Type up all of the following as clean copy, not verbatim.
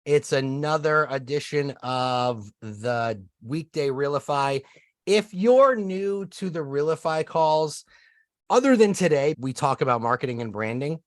It's another edition of the weekday REALIFY. If you're new to the REALIFY calls, other than today, we talk about marketing and branding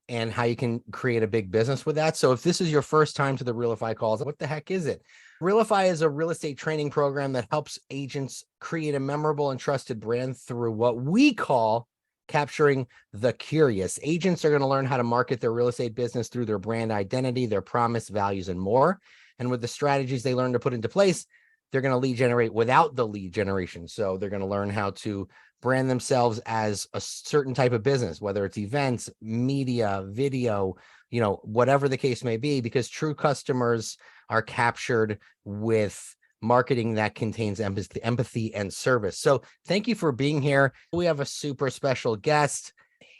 and how you can create a big business with that. So if this is your first time to the REALIFY calls, what the heck is it? REALIFY is a real estate training program that helps agents create a memorable and trusted brand through what we call capturing the curious. Agents are going to learn how to market their real estate business through their brand identity, their promise, values, and more. And with the strategies they learn to put into place, they're going to lead generate without the lead generation. So they're going to learn how to brand themselves as a certain type of business, whether it's events, media, video, whatever the case may be, because true customers are captured with marketing that contains empathy and service. So thank you for being here. We have a super special guest.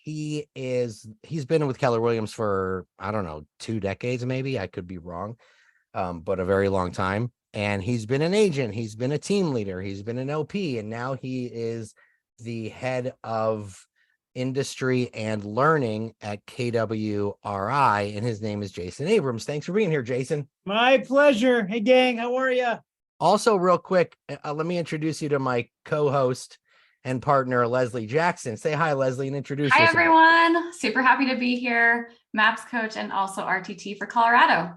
He's been with Keller Williams for, I don't know, 2 decades, maybe. I could be wrong, but a very long time. And he's been an agent. He's been a team leader. He's been an OP. And now he is the head of industry and learning at KWRI. And his name is Jason Abrams. Thanks for being here, Jason. My pleasure. Hey, gang, how are you? Also, real quick, let me introduce you to my co-host and partner, Leslie Jackson. Say hi, Leslie, and introduce yourself. Hi, everyone. Super happy to be here. MAPS coach and also RTT for Colorado.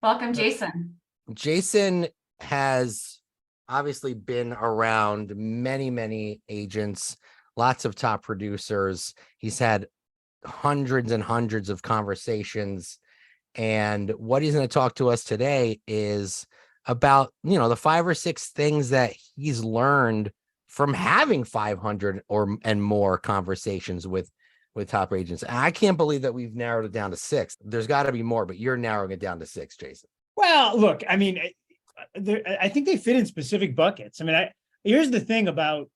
Welcome, Jason. Jason has obviously been around many, many agents, lots of top producers. He's had hundreds and hundreds of conversations. And what he's going to talk to us today is about, the 5 or 6 things that he's learned from having 500 and more conversations with top agents. And I can't believe that we've narrowed it down to 6. There's got to be more, but you're narrowing it down to 6, Jason. Well, look, I mean, I think they fit in specific buckets. I mean, here's the thing about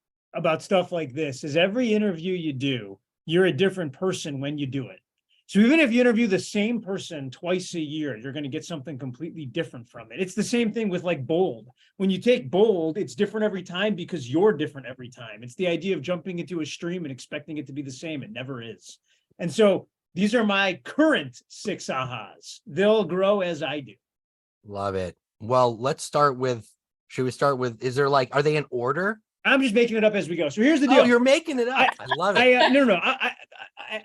stuff like this is every interview you do, you're a different person when you do it. So even if you interview the same person twice a year, you're going to get something completely different from it. It's the same thing with like bold. When you take bold, it's different every time because you're different every time. It's the idea of jumping into a stream and expecting it to be the same. It never is. And so these are my current 6 ahas. They'll grow as I do. Love it. Well, should we start with, are they in order? I'm just making it up as we go. So here's the deal. Oh, you're making it up. I love it. No.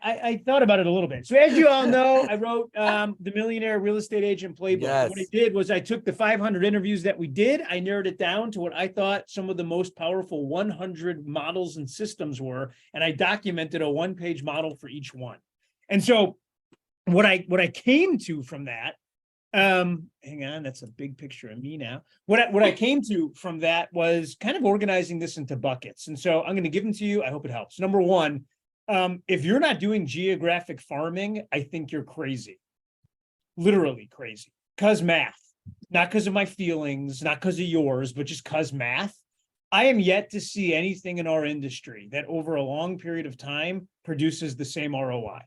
I thought about it a little bit. So as you all know, I wrote the Millionaire Real Estate Agent Playbook. Yes. What I did was I took the 500 interviews that we did. I narrowed it down to what I thought some of the most powerful 100 models and systems were. And I documented a 1-page model for each one. And so what I came to from that, hang on, that's a big picture of me now. What I came to from that was kind of organizing this into buckets. And so I'm going to give them to you. I hope it helps. Number 1, if you're not doing geographic farming, I think you're crazy. Literally crazy. Because math. Not because of my feelings, not because of yours, but just because math. I am yet to see anything in our industry that over a long period of time produces the same ROI.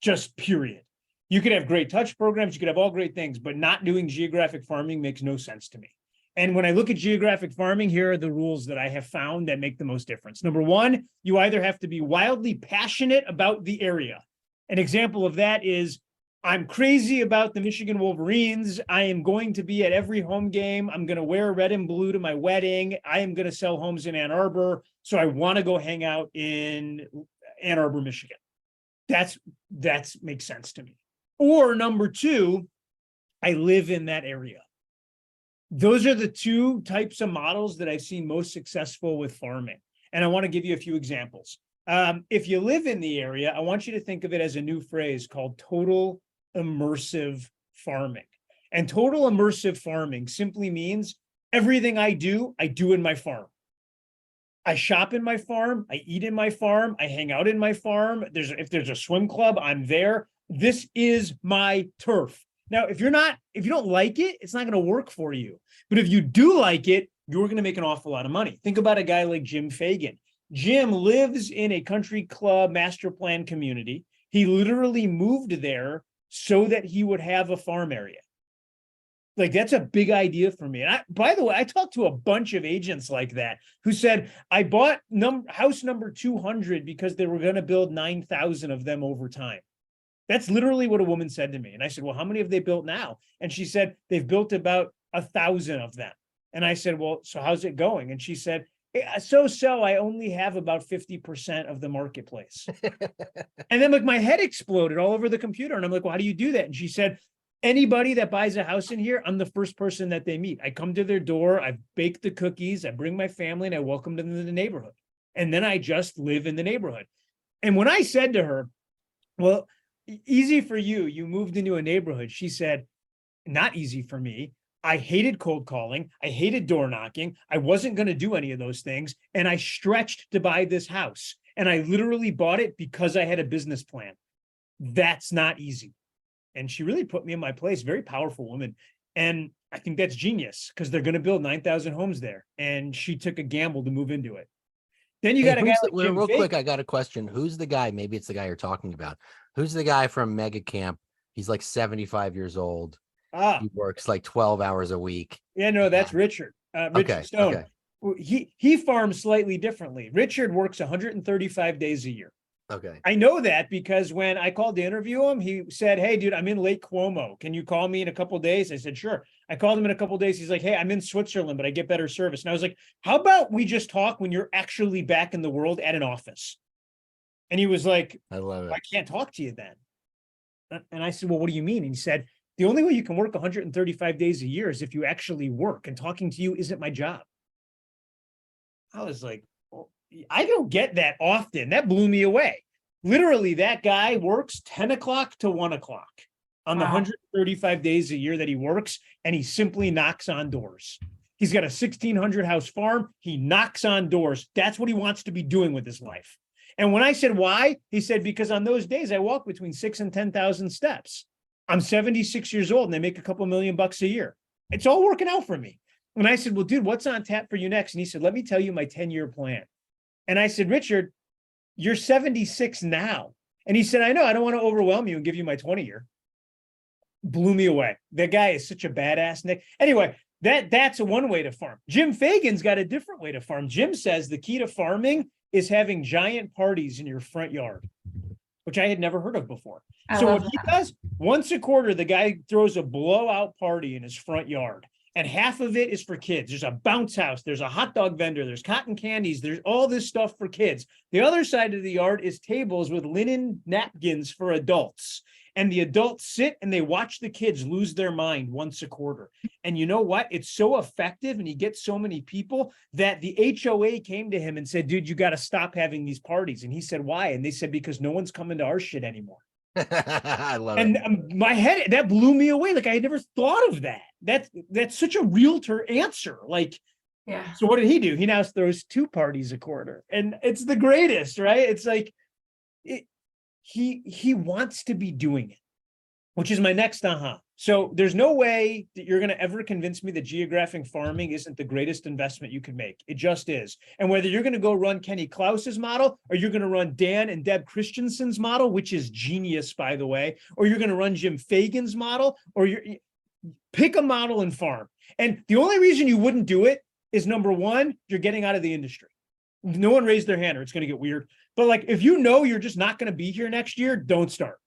Just period. You could have great touch programs, you could have all great things, but not doing geographic farming makes no sense to me. And when I look at geographic farming, here are the rules that I have found that make the most difference. Number 1, you either have to be wildly passionate about the area. An example of that is, I'm crazy about the Michigan Wolverines. I am going to be at every home game. I'm going to wear red and blue to my wedding. I am going to sell homes in Ann Arbor. So I want to go hang out in Ann Arbor, Michigan. That's makes sense to me. Or number 2, I live in that area. Those are the 2 types of models that I've seen most successful with farming. And I want to give you a few examples. If you live in the area, I want you to think of it as a new phrase called total immersive farming. And total immersive farming simply means everything I do in my farm. I shop in my farm, I eat in my farm, I hang out in my farm. If there's a swim club, I'm there. This is my turf. Now, if you don't like it, it's not going to work for you. But if you do like it, you're going to make an awful lot of money. Think about a guy like Jim Fagan. Jim lives in a country club master plan community. He literally moved there so that he would have a farm area. Like, that's a big idea for me. And by the way, I talked to a bunch of agents like that who said, I bought house number 200 because they were going to build 9,000 of them over time. That's literally what a woman said to me. And I said, well, how many have they built now? And she said, they've built about 1,000 of them. And I said, well, so how's it going? And she said, so I only have about 50% of the marketplace. And then like my head exploded all over the computer. And I'm like, well, how do you do that? And she said, anybody that buys a house in here, I'm the first person that they meet. I come to their door, I bake the cookies, I bring my family, and I welcome them to the neighborhood. And then I just live in the neighborhood. And when I said to her, well, easy for you, you moved into a neighborhood, she said, not easy for me. I hated cold calling. I hated door knocking. I wasn't going to do any of those things. And I stretched to buy this house. And I literally bought it because I had a business plan. That's not easy. And she really put me in my place. Very powerful woman. And I think that's genius because they're going to build 9,000 homes there. And she took a gamble to move into it. Then you got a guy like Jim real quick, Fagan. I got a question. Who's the guy? Maybe it's the guy you're talking about. Who's the guy from Mega Camp? He's like 75 years old. He works like 12 hours a week. Yeah, no, that's Richard. Richard Stone. Okay. He farms slightly differently. Richard works 135 days a year. Okay. I know that because when I called to interview him, he said, hey, dude, I'm in Lake Como. Can you call me in a couple of days? I said, sure. I called him in a couple of days. He's like, hey, I'm in Switzerland, but I get better service. And I was like, how about we just talk when you're actually back in the world at an office? And he was like, I love it. I can't talk to you then. And I said, well, what do you mean? And he said, the only way you can work 135 days a year is if you actually work, and talking to you isn't my job. I was like, well, I don't get that often. That blew me away. Literally, that guy works 10 o'clock to 1 o'clock on the 135 days a year that he works, and he simply knocks on doors. He's got a 1,600 house farm. He knocks on doors. That's what he wants to be doing with his life. And when I said why, he said, because on those days I walk between 6,000 and 10,000 steps. I'm 76 years old and they make a couple $1 million a year. It's all working out for me. And I said, well, dude, what's on tap for you next? And he said, let me tell you my 10-year plan. And I said, Richard, you're 76 now. And he said, I know, I don't want to overwhelm you and give you my 20-year. Blew me away. That guy is such a badass, Nick. Anyway, that's one way to farm. Jim Fagan's got a different way to farm. Jim says the key to farming is having giant parties in your front yard, which I had never heard of before. So what he does, once a quarter, the guy throws a blowout party in his front yard. And half of it is for kids. There's a bounce house. There's a hot dog vendor. There's cotton candies. There's all this stuff for kids. The other side of the yard is tables with linen napkins for adults. And the adults sit and they watch the kids lose their mind once a quarter. And you know what? It's so effective and he gets so many people that the HOA came to him and said, dude, you got to stop having these parties. And he said, why? And they said, because no one's coming to our shit anymore. I love it. And my head, that blew me away. Like I had never thought of that. That's such a realtor answer. Like, yeah. So what did he do? He now throws 2 parties a quarter, and it's the greatest, right? It's like he wants to be doing it, which is my next aha. So there's no way that you're going to ever convince me that geographic farming isn't the greatest investment you could make. It just is. And whether you're going to go run Kenny Klaus's model, or you're going to run Dan and Deb Christensen's model, which is genius, by the way, or you're going to run Jim Fagan's model, or pick a model and farm. And the only reason you wouldn't do it is, number one, you're getting out of the industry. No one raised their hand or it's going to get weird. But like, if you know you're just not going to be here next year, don't start.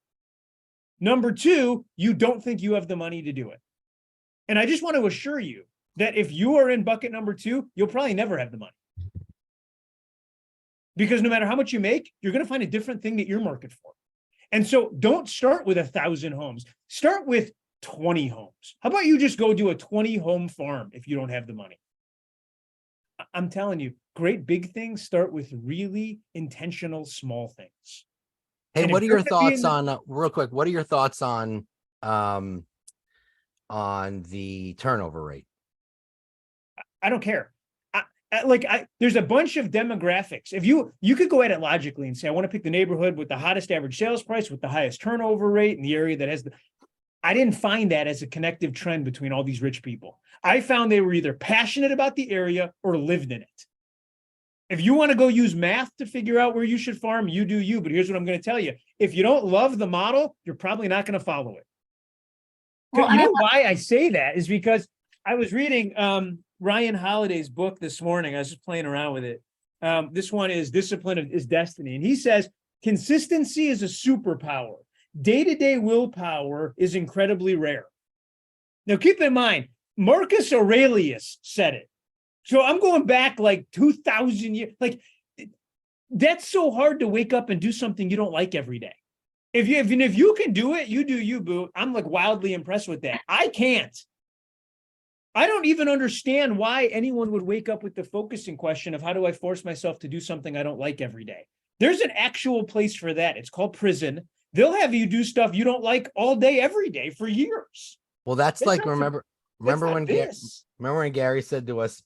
Number two, you don't think you have the money to do it. And I just want to assure you that if you are in bucket number 2, you'll probably never have the money. Because no matter how much you make, you're going to find a different thing that you're market for. And so don't start with 1,000 homes. Start with 20 homes. How about you just go do a 20 home farm if you don't have the money? I'm telling you, great big things start with really intentional small things. Hey, what are your thoughts on real quick? What are your thoughts on the turnover rate? I don't care. There's a bunch of demographics. If you could go at it logically and say, I want to pick the neighborhood with the hottest average sales price, with the highest turnover rate, in the area that has I didn't find that as a connective trend between all these rich people. I found they were either passionate about the area or lived in it. If you want to go use math to figure out where you should farm, you do you. But here's what I'm going to tell you. If you don't love the model, you're probably not going to follow it. Well, you know why I say that is because I was reading Ryan Holiday's book this morning. I was just playing around with it. This one is Discipline is Destiny. And he says, consistency is a superpower. day-to-day willpower is incredibly rare. Now, keep in mind, Marcus Aurelius said it. So I'm going back like 2,000 years. Like, that's so hard to wake up and do something you don't like every day. If you can do it, you do you, boo. I'm like wildly impressed with that. I can't. I don't even understand why anyone would wake up with the focusing question of how do I force myself to do something I don't like every day? There's an actual place for that. It's called prison. They'll have you do stuff you don't like all day, every day for years. Well, that's like, remember when Gary said to us,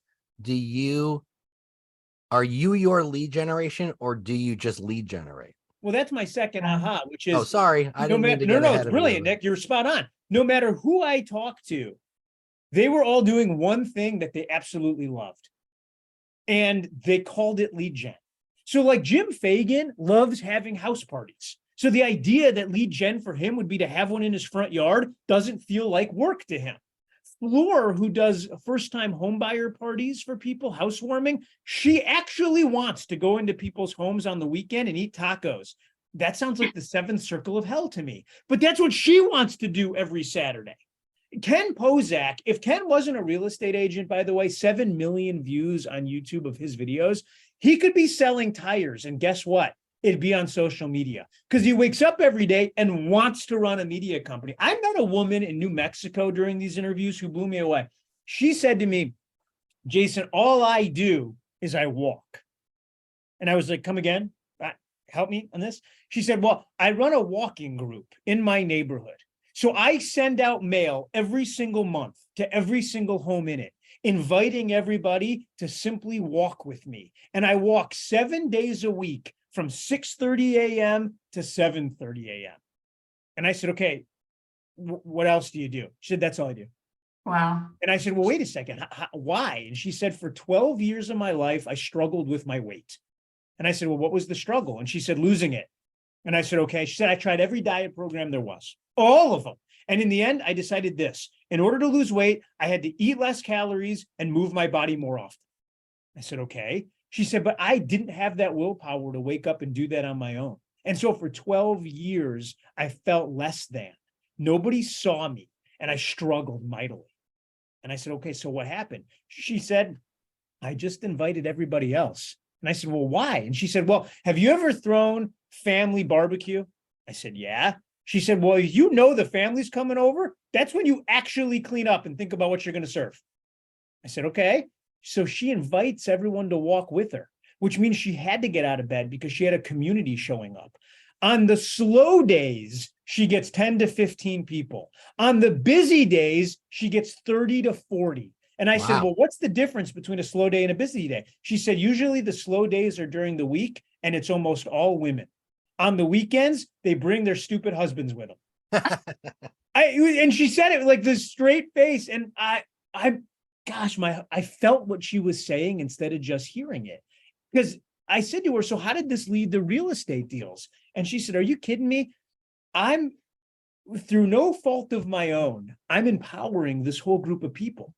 are you your lead generation or do you just lead generate? Well, that's my second aha, which is, sorry. I didn't mean to get ahead it's of brilliant, you. Nick. You're spot on. No matter who I talk to, they were all doing one thing that they absolutely loved. And they called it lead gen. So like Jim Fagan loves having house parties. So the idea that lead gen for him would be to have one in his front yard doesn't feel like work to him. Floor, who does first-time homebuyer parties for people, housewarming, she actually wants to go into people's homes on the weekend and eat tacos. That sounds like the seventh circle of hell to me, but that's what she wants to do every Saturday. Ken Pozak, if Ken wasn't a real estate agent, by the way, 7 million views on YouTube of his videos, he could be selling tires, and guess what? It'd be on social media because he wakes up every day and wants to run a media company. I met a woman in New Mexico during these interviews who blew me away. She said to me, Jason, all I do is I walk. And I was like, come again? Help me on this. She said, well, I run a walking group in my neighborhood. So I send out mail every single month to every single home in it, inviting everybody to simply walk with me. And I walk 7 days a week from 6:30 a.m. to 7:30 a.m. And I said, okay, what else do you do? She said, that's all I do. Wow. And I said, well, wait a second. Why? And she said, for 12 years of my life, I struggled with my weight. And I said, well, what was the struggle? And she said, losing it. And I said, okay. She said, I tried every diet program there was, all of them. And in the end, I decided this. In order to lose weight, I had to eat less calories and move my body more often. I said, okay. She said, but I didn't have that willpower to wake up and do that on my own. And so for 12 years, I felt less than. Nobody saw me and I struggled mightily. And I said, okay, so what happened? She said, I just invited everybody else. And I said, well, why? And she said, well, have you ever thrown family barbecue? I said, yeah. She said, well, you know the family's coming over. That's when you actually clean up and think about what you're going to serve. I said, okay. So she invites everyone to walk with her, which means she had to get out of bed because she had a community showing up. On the slow days, she gets 10 to 15 people. On the busy days, she gets 30 to 40. And I said, well, what's the difference between a slow day and a busy day? She said, usually the slow days are during the week and it's almost all women. On the weekends, they bring their stupid husbands with them. And she said it with like this straight face. And I felt what she was saying instead of just hearing it. Because I said to her, so how did this lead to real estate deals? And she said, are you kidding me? I'm, through no fault of my own, I'm empowering this whole group of people.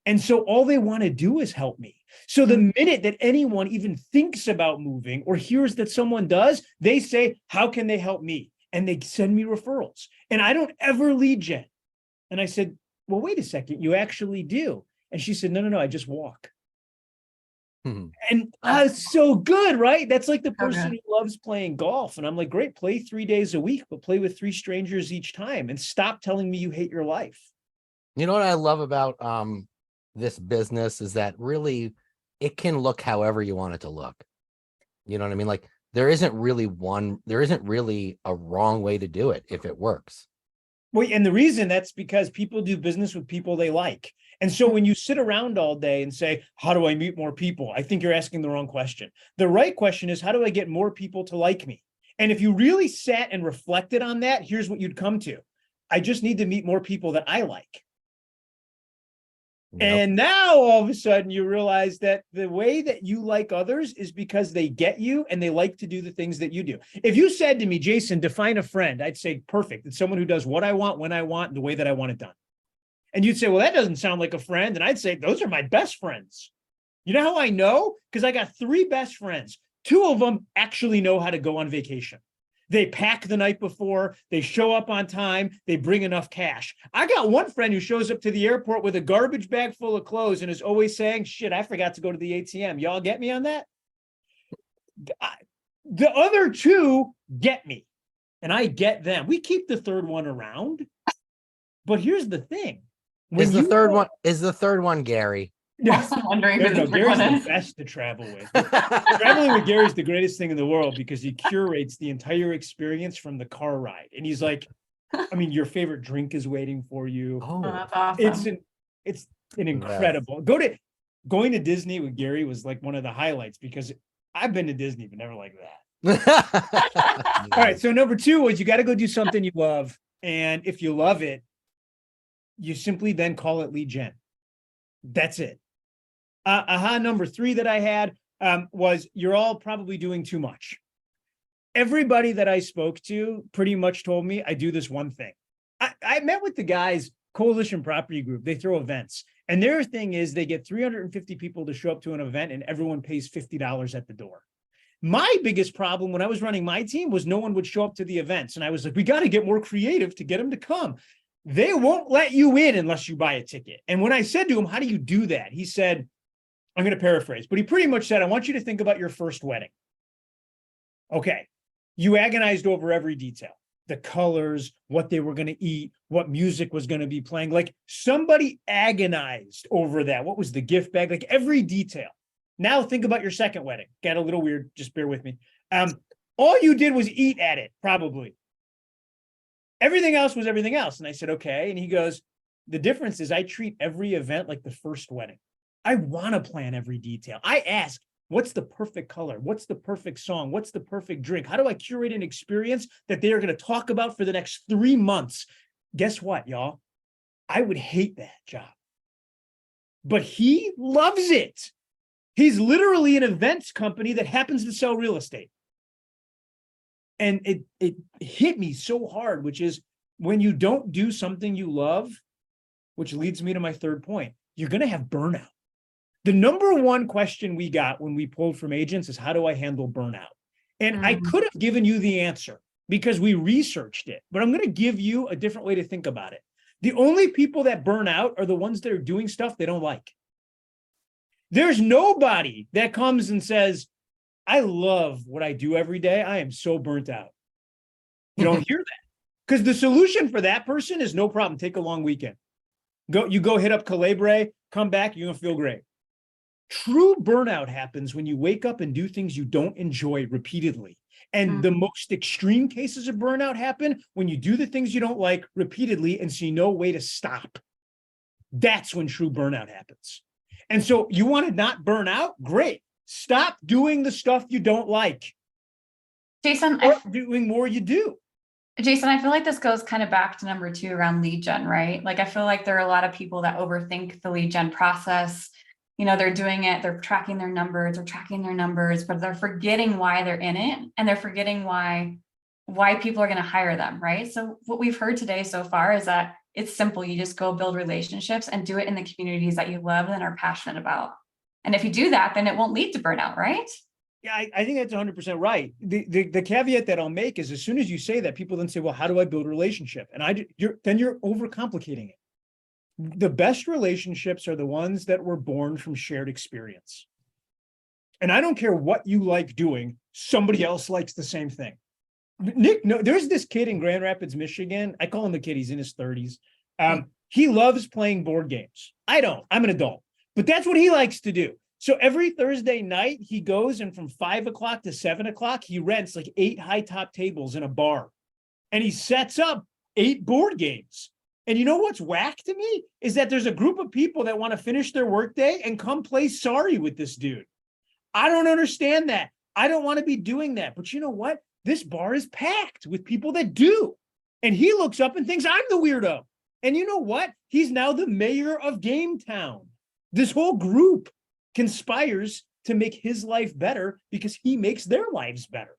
And so all they want to do is help me. So the minute that anyone even thinks about moving or hears that someone does, they say, how can they help me? And they send me referrals. And I don't ever lead gen. And I said, well, wait a second, you actually do. And she said, no, I just walk. And it's so good, right? That's like the person who loves playing golf. And I'm like, great, play 3 days a week, but play with 3 strangers each time and stop telling me you hate your life. You know what I love about this business is that really it can look however you want it to look. You know what I mean? Like there isn't really a wrong way to do it if it works. Well, and the reason that's because people do business with people they like. And so when you sit around all day and say, how do I meet more people? I think you're asking the wrong question. The right question is, how do I get more people to like me? And if you really sat and reflected on that, here's what you'd come to. I just need to meet more people that I like. Yep. And now all of a sudden you realize that the way that you like others is because they get you and they like to do the things that you do. If you said to me, Jason, define a friend, I'd say, perfect. It's someone who does what I want, when I want, the way that I want it done. And you'd say, well, that doesn't sound like a friend. And I'd say, those are my best friends. You know how I know? Because I got 3 best friends. 2 of them actually know how to go on vacation. They pack the night before, they show up on time, they bring enough cash. I got one friend who shows up to the airport with a garbage bag full of clothes and is always saying, shit, I forgot to go to the ATM. Y'all get me on that? The other two get me, and I get them. We keep the third one around, but here's the thing. Is the third one Gary? Yes. I'm wondering No, who no, the Gary's third one the is. best to travel with. Traveling with Gary is the greatest thing in the world because he curates the entire experience from the car ride. And he's like, I mean, your favorite drink is waiting for you. Oh, Oh, that's awesome. It's an incredible going to Disney with Gary was like one of the highlights because I've been to Disney, but never like that. All right. So number 2 was you got to go do something you love. And if you love it, you simply then call it lead gen. That's it. Number 3 that I had was you're all probably doing too much. Everybody that I spoke to pretty much told me I do this one thing. I met with the guys, Coalition Property Group. They throw events. And their thing is they get 350 people to show up to an event and everyone pays $50 at the door. My biggest problem when I was running my team was no one would show up to the events. And I was like, we got to get more creative to get them to come. They won't let you in unless you buy a ticket. And when I said to him, how do you do that? He said, I'm going to paraphrase, but he pretty much said, I want you to think about your first wedding. Okay. You agonized over every detail, the colors, what they were going to eat, what music was going to be playing. Like somebody agonized over that. What was the gift bag? Like every detail. Now think about your second wedding. Got a little weird. Just bear with me. All you did was eat at it, probably. Everything else was everything else. And I said, okay. And he goes, the difference is I treat every event like the first wedding. I want to plan every detail. I ask, what's the perfect color? What's the perfect song? What's the perfect drink? How do I curate an experience that they are going to talk about for the next 3 months? Guess what, y'all? I would hate that job. But he loves it. He's literally an events company that happens to sell real estate. And it hit me so hard, which is when you don't do something you love, which leads me to my third point, you're going to have burnout. The number one question we got when we pulled from agents is, how do I handle burnout? And I could have given you the answer because we researched it, but I'm going to give you a different way to think about it. The only people that burn out are the ones that are doing stuff they don't like. There's nobody that comes and says, I love what I do every day. I am so burnt out. You don't hear that because the solution for that person is no problem. Take a long weekend. You go hit up Calabre, come back, you're going to feel great. True burnout happens when you wake up and do things you don't enjoy repeatedly. And the most extreme cases of burnout happen when you do the things you don't like repeatedly and see no way to stop. That's when true burnout happens. And so you want to not burn out? Great. Stop doing the stuff you don't like. Jason, doing more you do. Jason, I feel like this goes kind of back to number 2 around lead gen, right? Like I feel like there are a lot of people that overthink the lead gen process. You know, they're doing it, they're tracking their numbers, but they're forgetting why they're in it. And they're forgetting why people are going to hire them, right? So what we've heard today so far is that it's simple. You just go build relationships and do it in the communities that you love and are passionate about. And if you do that, then it won't lead to burnout, right? Yeah, I think that's 100% right. The caveat that I'll make is as soon as you say that, people then say, well, how do I build a relationship? And you're overcomplicating it. The best relationships are the ones that were born from shared experience. And I don't care what you like doing, somebody else likes the same thing. Nick, no, there's this kid in Grand Rapids, Michigan. I call him a kid. He's in his 30s. He loves playing board games. I don't. I'm an adult. But that's what he likes to do. So every Thursday night, he goes and from 5 o'clock to 7 o'clock, he rents like 8 high top tables in a bar. And he sets up 8 board games. And you know what's whack to me is that there's a group of people that want to finish their workday and come play sorry with this dude. I don't understand that. I don't want to be doing that. But you know what? This bar is packed with people that do. And he looks up and thinks I'm the weirdo. And you know what? He's now the mayor of Game Town. This whole group conspires to make his life better because he makes their lives better.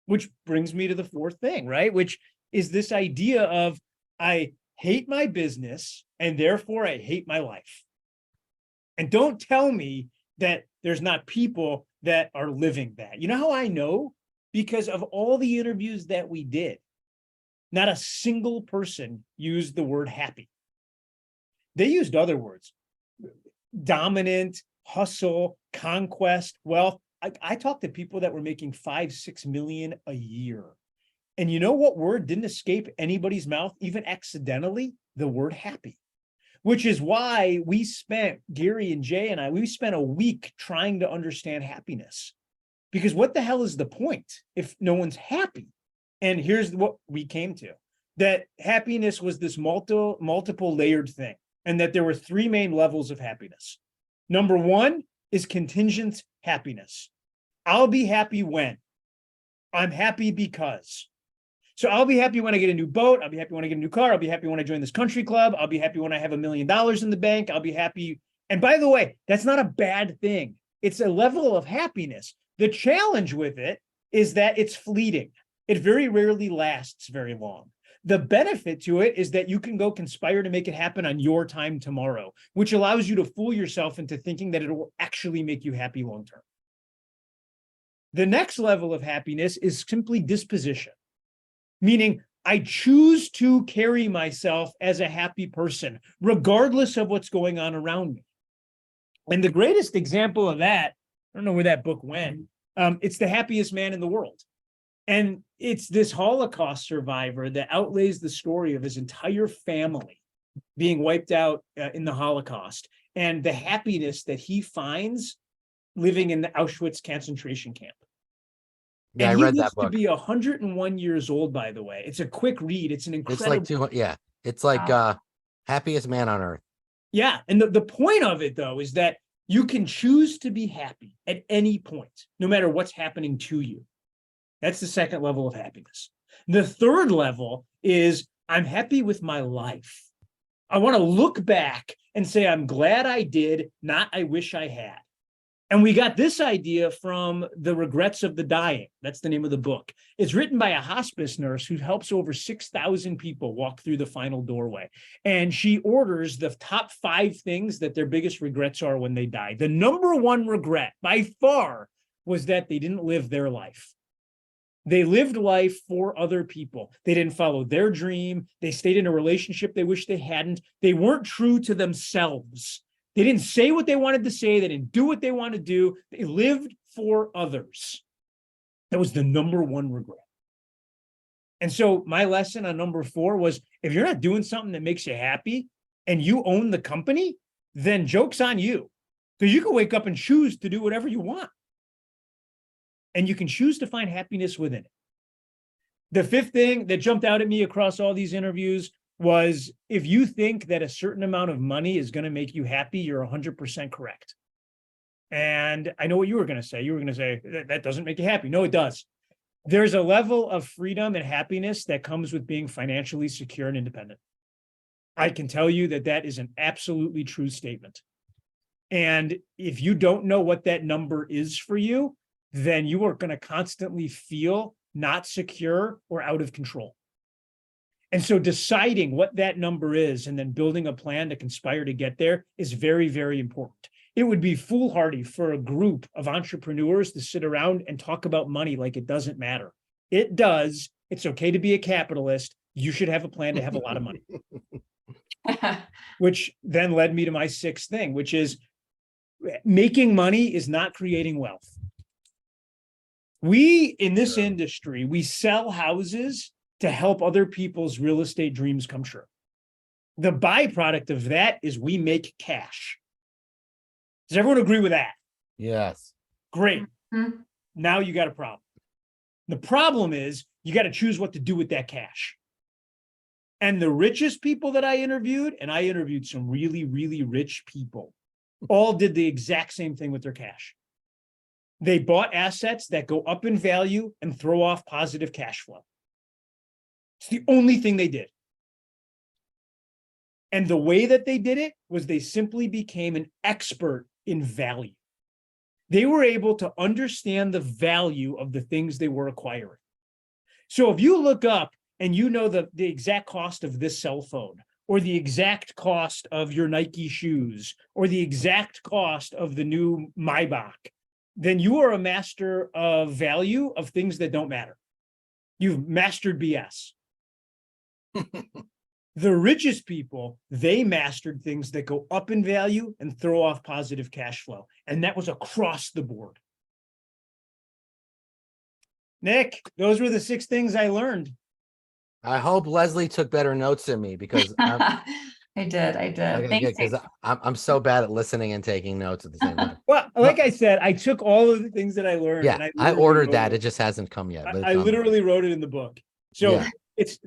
Which brings me to the fourth thing, right? Which is this idea of I hate my business and therefore I hate my life. And don't tell me that there's not people that are living that. You know how I know? because of all the interviews that we did, not a single person used the word happy. They used other words: dominant, hustle, conquest, wealth. I talked to people that were making 5-6 million a year. And you know what word didn't escape anybody's mouth, even accidentally? The word happy. Which is why we spent, Gary and Jay and I, we spent a week trying to understand happiness. Because what the hell is the point if no one's happy? And here's what we came to: that happiness was this multiple layered thing, and that there were 3 main levels of happiness. Number 1 is contingent happiness. I'll be happy when. I'm happy because. So I'll be happy when I get a new boat. I'll be happy when I get a new car. I'll be happy when I join this country club. I'll be happy when I have $1 million in the bank. I'll be happy. And by the way, that's not a bad thing. It's a level of happiness. The challenge with it is that it's fleeting. It very rarely lasts very long. The benefit to it is that you can go conspire to make it happen on your time tomorrow, which allows you to fool yourself into thinking that it will actually make you happy long term. The next level of happiness is simply disposition, meaning I choose to carry myself as a happy person, regardless of what's going on around me. And the greatest example of that, I don't know where that book went, it's The Happiest Man in the World. And it's this Holocaust survivor that outlays the story of his entire family being wiped out in the Holocaust, and the happiness that he finds living in the Auschwitz concentration camp. Yeah, And I read he that lives to book. be 101 years old, by the way. It's a quick read. It's an It's incredible. like 200. Yeah, it's like Wow. happiest man on earth. Yeah. And the point of it, though, is that you can choose to be happy at any point, no matter what's happening to you. That's the second level of happiness. The third level is I'm happy with my life. I want to look back and say, I'm glad I did, not I wish I had. And we got this idea from The Regrets of the Dying. That's the name of the book. It's written by a hospice nurse who helps over 6,000 people walk through the final doorway. And she orders the top 5 things that their biggest regrets are when they die. The number 1 regret by far was that they didn't live their life. They lived life for other people. They didn't follow their dream. They stayed in a relationship they wish they hadn't. They weren't true to themselves. They didn't say what they wanted to say. They didn't do what they wanted to do. They lived for others. That was the number 1 regret. And so my lesson on number 4 was, if you're not doing something that makes you happy and you own the company, then joke's on you. Because you can wake up and choose to do whatever you want. And you can choose to find happiness within it. The 5th thing that jumped out at me across all these interviews was, if you think that a certain amount of money is going to make you happy, you're 100% correct. And I know what you were going to say. You were going to say, that doesn't make you happy. No, it does. There's a level of freedom and happiness that comes with being financially secure and independent. I can tell you that that is an absolutely true statement. And if you don't know what that number is for you, then you are going to constantly feel not secure or out of control. And so deciding what that number is and then building a plan to conspire to get there is very, very important. It would be foolhardy for a group of entrepreneurs to sit around and talk about money like it doesn't matter. It does. It's okay to be a capitalist. You should have a plan to have a lot of money. Which then led me to my 6th thing, which is making money is not creating wealth. We, in this industry, we sell houses to help other people's real estate dreams come true. The byproduct of that is we make cash. Does everyone agree with that? Yes. Great. Mhm. Now you got a problem. The problem is you got to choose what to do with that cash. And the richest people that I interviewed, and I interviewed some really, really rich people, all did the exact same thing with their cash. They bought assets that go up in value and throw off positive cash flow. It's the only thing they did. And the way that they did it was they simply became an expert in value. They were able to understand the value of the things they were acquiring. So if you look up and you know the exact cost of this cell phone, or the exact cost of your Nike shoes, or the exact cost of the new Maybach, then you are a master of value of things that don't matter. You've mastered BS. The richest people, they mastered things that go up in value and throw off positive cash flow. And that was across the board. Nick, those were the 6 things I learned. I hope Leslie took better notes than me because I'm, I did. Thanks, because Jason. I'm so bad at listening and taking notes at the same time. Well, like I said, I took all of the things that I learned. Yeah, and I literally ordered wrote that. It just hasn't come yet. But I it's on the way. literally wrote it in the book. So Yeah. it's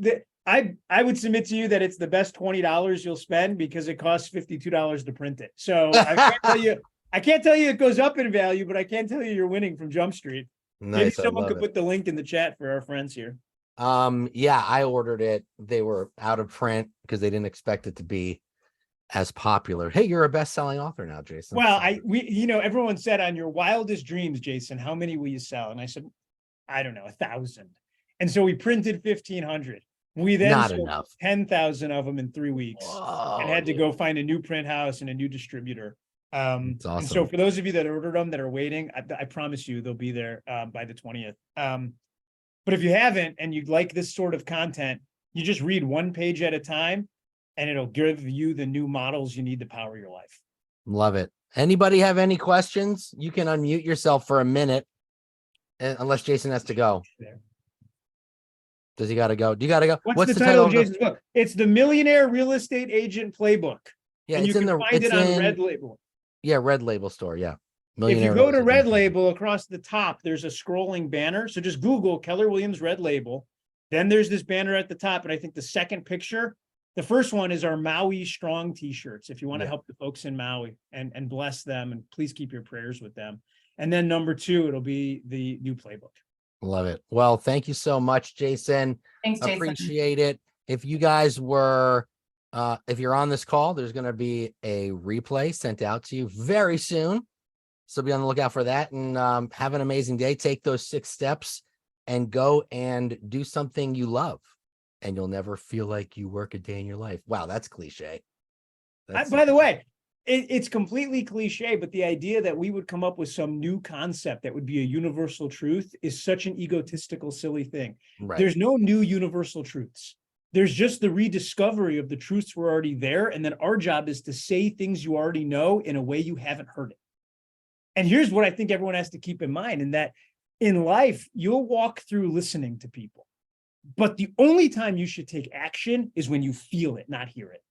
I would submit to you that it's the best $20 you'll spend because it costs $52 to print it. So I can't tell you it goes up in value, but I can tell you you're winning from Jump Street. Maybe Nice. I someone love could it. put the link in the chat for our friends here. Yeah, I ordered it. They were out of print because they didn't expect it to be as popular. Hey, you're a best-selling author now, Jason. Well, everyone said on your wildest dreams, Jason, how many will you sell? And I said, I don't know, 1,000. And so we printed 1,500. We then Not sold enough. 10,000 of them in 3 weeks. Whoa, And had to dude. go find a new print house and a new distributor. That's And so awesome. for those of you that ordered them that are waiting, I promise you they'll be there by the 20th. But if you haven't and you'd like this sort of content, you just read one page at a time and it'll give you the new models you need to power your life. Love it. Anybody have any questions? You can unmute yourself for a minute, unless Jason has to go. There. Does he got to go? Do you got to go? What's the title of Jason's book? It's the Millionaire Real Estate Agent Playbook. Yeah, and it's you in can the find it on Red Label. Yeah, Red Label store. Yeah. If you go to Real Red Estate. Label, across the top, there's a scrolling banner. So just Google Keller Williams Red Label. Then there's this banner at the top. And I think the second picture, the first one is our Maui Strong t-shirts. If you want to help the folks in Maui and bless them, and please keep your prayers with them. And then number 2, it'll be the new playbook. Love it. Well, thank you so much, Jason. Thanks, Jason. Appreciate it. If you guys were, if you're on this call, there's going to be a replay sent out to you very soon. So be on the lookout for that, and have an amazing day. Take those 6 steps and go and do something you love, and you'll never feel like you work a day in your life. Wow, that's cliche. By the way, it's completely cliche, but the idea that we would come up with some new concept that would be a universal truth is such an egotistical, silly thing. Right. There's no new universal truths. There's just the rediscovery of the truths were already there. And then our job is to say things you already know in a way you haven't heard it. And here's what I think everyone has to keep in mind, in that in life, you'll walk through listening to people, but the only time you should take action is when you feel it, not hear it.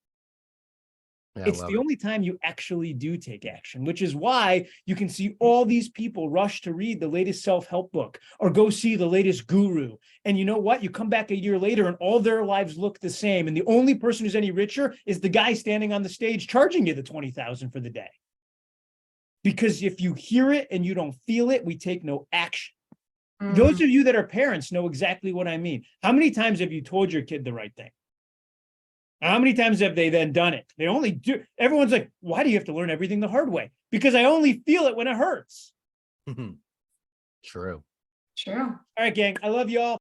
Yeah, It's the only time you actually do take action, which is why you can see all these people rush to read the latest self-help book or go see the latest guru. And you know what? You come back a year later and all their lives look the same. And the only person who's any richer is the guy standing on the stage charging you the $20,000 for the day. Because if you hear it and you don't feel it, we take no action. Those of you that are parents know exactly what I mean. How many times have you told your kid the right thing? How many times have they then done it? They only do. Everyone's like, why do you have to learn everything the hard way? Because I only feel it when it hurts. True. True. All right, gang. I love you all.